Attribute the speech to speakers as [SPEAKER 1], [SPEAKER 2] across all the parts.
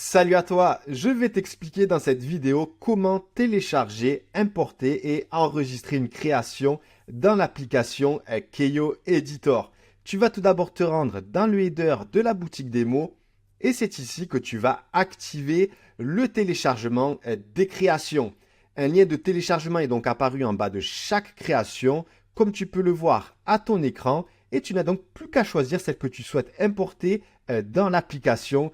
[SPEAKER 1] Salut à toi, je vais t'expliquer dans cette vidéo comment télécharger, importer et enregistrer une création dans l'application Keio Editor. Tu vas tout d'abord te rendre dans le header de la boutique démo et c'est ici que tu vas activer le téléchargement des créations. Un lien de téléchargement est donc apparu en bas de chaque création, comme tu peux le voir à ton écran, et tu n'as donc plus qu'à choisir celle que tu souhaites importer dans l'application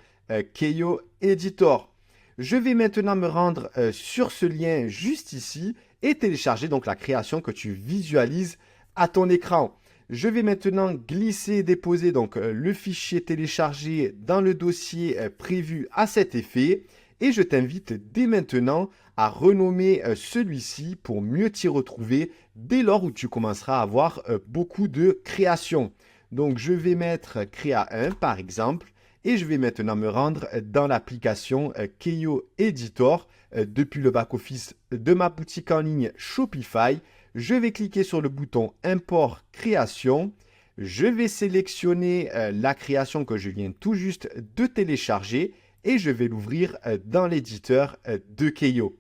[SPEAKER 1] Keio Editor. Je vais maintenant me rendre sur ce lien juste ici et télécharger donc la création que tu visualises à ton écran. Je vais maintenant glisser et déposer donc le fichier téléchargé dans le dossier prévu à cet effet et je t'invite dès maintenant à renommer celui-ci pour mieux t'y retrouver dès lors où tu commenceras à avoir beaucoup de créations. Donc je vais mettre Créa 1 par exemple. Et je vais maintenant me rendre dans l'application Keio Editor depuis le back-office de ma boutique en ligne Shopify. Je vais cliquer sur le bouton Import Création. Je vais sélectionner la création que je viens tout juste de télécharger et je vais l'ouvrir dans l'éditeur de Keio.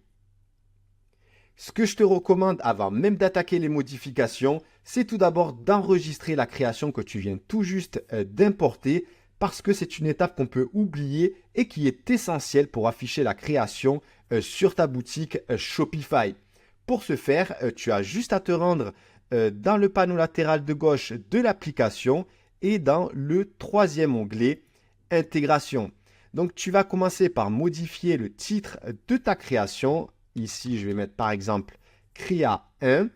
[SPEAKER 1] Ce que je te recommande avant même d'attaquer les modifications, c'est tout d'abord d'enregistrer la création que tu viens tout juste d'importer parce que c'est une étape qu'on peut oublier et qui est essentielle pour afficher la création sur ta boutique Shopify. Pour ce faire, tu as juste à te rendre dans le panneau latéral de gauche de l'application et dans le troisième onglet Intégration. Donc tu vas commencer par modifier le titre de ta création. Ici, je vais mettre par exemple Créa 1.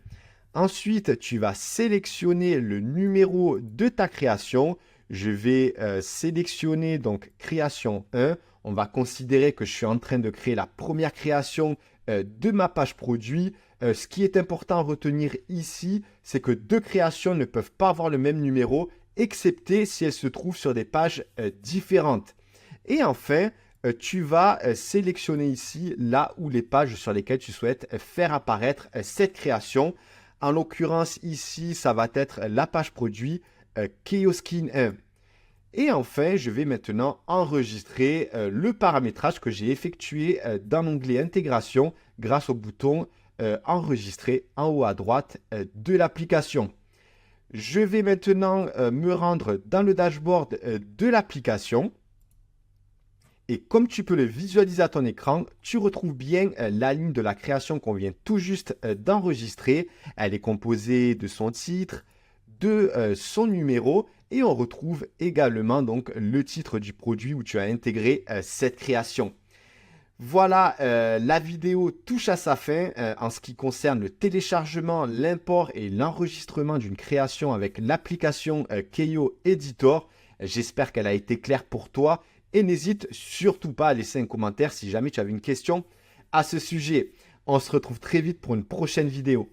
[SPEAKER 1] Ensuite, tu vas sélectionner le numéro de ta création. Je vais sélectionner donc création 1. On va considérer que je suis en train de créer la première création de ma page produit. Ce qui est important à retenir ici, c'est que deux créations ne peuvent pas avoir le même numéro, excepté si elles se trouvent sur des pages différentes. Et enfin, tu vas sélectionner ici là où les pages sur lesquelles tu souhaites faire apparaître cette création. En l'occurrence, ici, ça va être la page produit Keio Skin 1. Et enfin, je vais maintenant enregistrer le paramétrage que j'ai effectué dans l'onglet Intégration grâce au bouton Enregistrer en haut à droite de l'application. Je vais maintenant me rendre dans le dashboard de l'application. Et comme tu peux le visualiser à ton écran, tu retrouves bien la ligne de la création qu'on vient tout juste d'enregistrer. Elle est composée de son titre, de son numéro et on retrouve également donc le titre du produit où tu as intégré cette création. Voilà, la vidéo touche à sa fin en ce qui concerne le téléchargement, l'import et l'enregistrement d'une création avec l'application Keio Editor. J'espère qu'elle a été claire pour toi et n'hésite surtout pas à laisser un commentaire si jamais tu avais une question à ce sujet. On se retrouve très vite pour une prochaine vidéo.